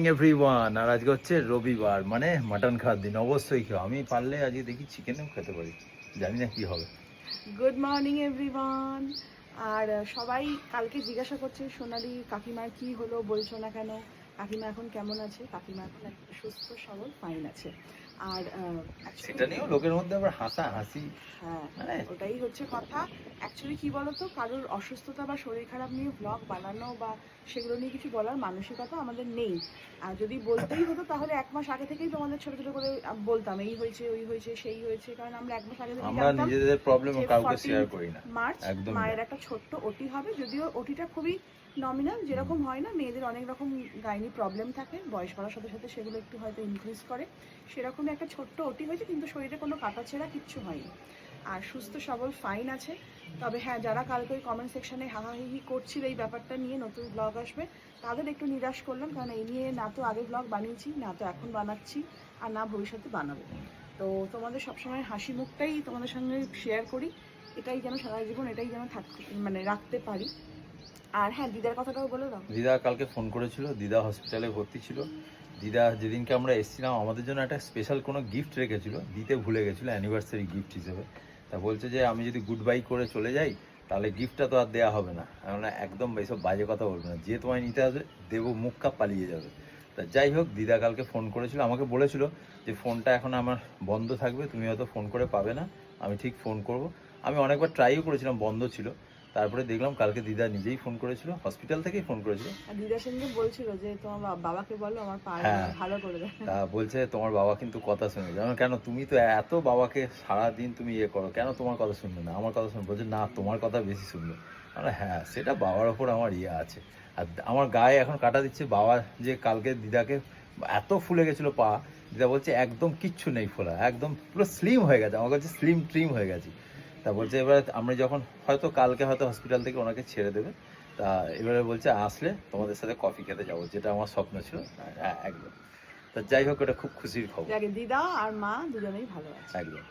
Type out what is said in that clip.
Everyone, আর আজকে হচ্ছে রবিবার, মানে মাটন খাওয়ার দিন। অবশ্যই খেও, আমি পারলে আজকে দেখি চিকেনও খেতে পারি, জানি না কি হবে। Good morning everyone. আর সবাই কালকে জিজ্ঞাসা করছে সোনালি কাকিমার কি হলো, বলছো না কেন? কাকিমা এখন কেমন আছে? কাকিমা এখন একদম সুস্থ সবল ফাইন আছে। আর সেটা নিয়েও লোকের মধ্যে আবার হাসা হাসি, হ্যাঁ, মানে ওটাই হচ্ছে কথা। অ্যাকচুয়ালি কি বলতো, কারোর অসুস্থতা বা শরীর খারাপ নিয়ে ব্লগ বানানো বা সেগুলো নিয়ে কিছু বলার মানসিকতা আমাদের নেই। আর যদি বলতেই হতো তাহলে 1 মাস আগে থেকেই তোমাদের ছোট ছোট করে বলতাম এই হয়েছে ওই হয়েছে সেই হয়েছে, কারণ আমরা 1 মাস আগে থেকেই আমরা জানতাম নিজেদের প্রবলেম যে কাউকে শেয়ার 14 করি না। মার্চ একদমই না। মায়ের একটা ছোট্ট ওটি হবে। যদিও ওটিটা খুবই নমিনাল, যেরকম হয় না মেয়েদের অনেক রকম গাইনি প্রবলেম থাকে, বয়স বাড়ার সাথে সাথে সেগুলো একটু হয়তো ইনক্রিজ করে, সেরকমই একটা ছোট্ট ওটি হয়েছে, কিন্তু শরীরে কোনো কাটাছেঁড়া কিচ্ছু হয়নি আর সুস্থ সবল ফাইন আছে। তবে হ্যাঁ, যারা কালকে ওই কমেন্ট সেকশনে হাহাহিহি করছিল এই ব্যাপারটা নিয়ে নতুন ব্লগ আসবে, তাদের একটু নিরাশ করলাম, কারণ এই নিয়ে না তো আগে ব্লগ বানিয়েছি, না তো এখন বানাচ্ছি, আর না ভবিষ্যতে বানাবো। তো তোমাদের সবসময় হাসি মুখটাই তোমাদের সঙ্গে শেয়ার করি, এটাই যেন সারা জীবন এটাই যেন থাকতে মানে রাখতে পারি। আর হ্যাঁ, দিদার কথাটাও বলে দাও। দিদা কালকে ফোন করেছিল, দিদা হসপিটালে ভর্তি ছিল। দিদা যেদিনকে আমরা এসেছিলাম আমাদের জন্য একটা স্পেশাল কোনো গিফট রেখেছিল, দিতে ভুলে গেছিলো অ্যানিভার্সারি গিফট হিসেবে। তা বলছে যে আমি যদি গুড বাই করে চলে যাই তাহলে গিফটটা তো আর দেওয়া হবে না। আমরা একদম এইসব বাজে কথা বলবো না, যে তোমায় নিতে আসবে দেবো, মুখ কাপ পালিয়ে যাবে। তা যাই হোক, দিদা কালকে ফোন করেছিল, আমাকে বলেছিল যে ফোনটা এখন আমার বন্ধ থাকবে, তুমি হয়তো ফোন করে পাবে না, আমি ঠিক ফোন করব। আমি অনেকবার ট্রাইও করেছিলাম, বন্ধ ছিল। তারপরে দেখলাম কালকে দিদা নিজেই ফোন করেছিল, হসপিটাল থেকেই ফোন করেছিল। আর দিদার সঙ্গে বলছিল যে তোমার বাবাকে বলো আমার পা হ্যাঁ, ভালো করে দেয়। তা বলছে তোমার বাবা কিন্তু কথা শুনে, যেমন কেন তুমি তো এত বাবাকে সারাদিন তুমি ইয়ে করো, কেন তোমার কথা শুনবে না, আমার কথা শুনবে? বলছে না, তোমার কথা বেশি শুনবে। আমরা হ্যাঁ, সেটা বাবার ওপর আমার ইয়ে আছে। আর আমার গায়ে এখন কাটা দিচ্ছে বাবা, যে কালকে দিদাকে এত ফুলে গেছিলো পা, দিদা বলছে একদম কিচ্ছু নেই ফোলা, একদম পুরো স্লিম হয়ে গেছে, আমার কাছে স্লিম ট্রিম হয়ে গেছি। তা বলছে এবার আমরা যখন হয়তো কালকে হয়তো হসপিটাল থেকে ওনাকে ছেড়ে দেবে, তা এবারে বলছে আসলে তোমাদের সাথে কফি খেতে যাবো, যেটা আমার স্বপ্ন ছিল। হ্যাঁ, একদম। তা যাই হোক, এটা খুব খুশির খবর। যাকে দিদা আর মা দুজনেই ভালো আছে। একদম।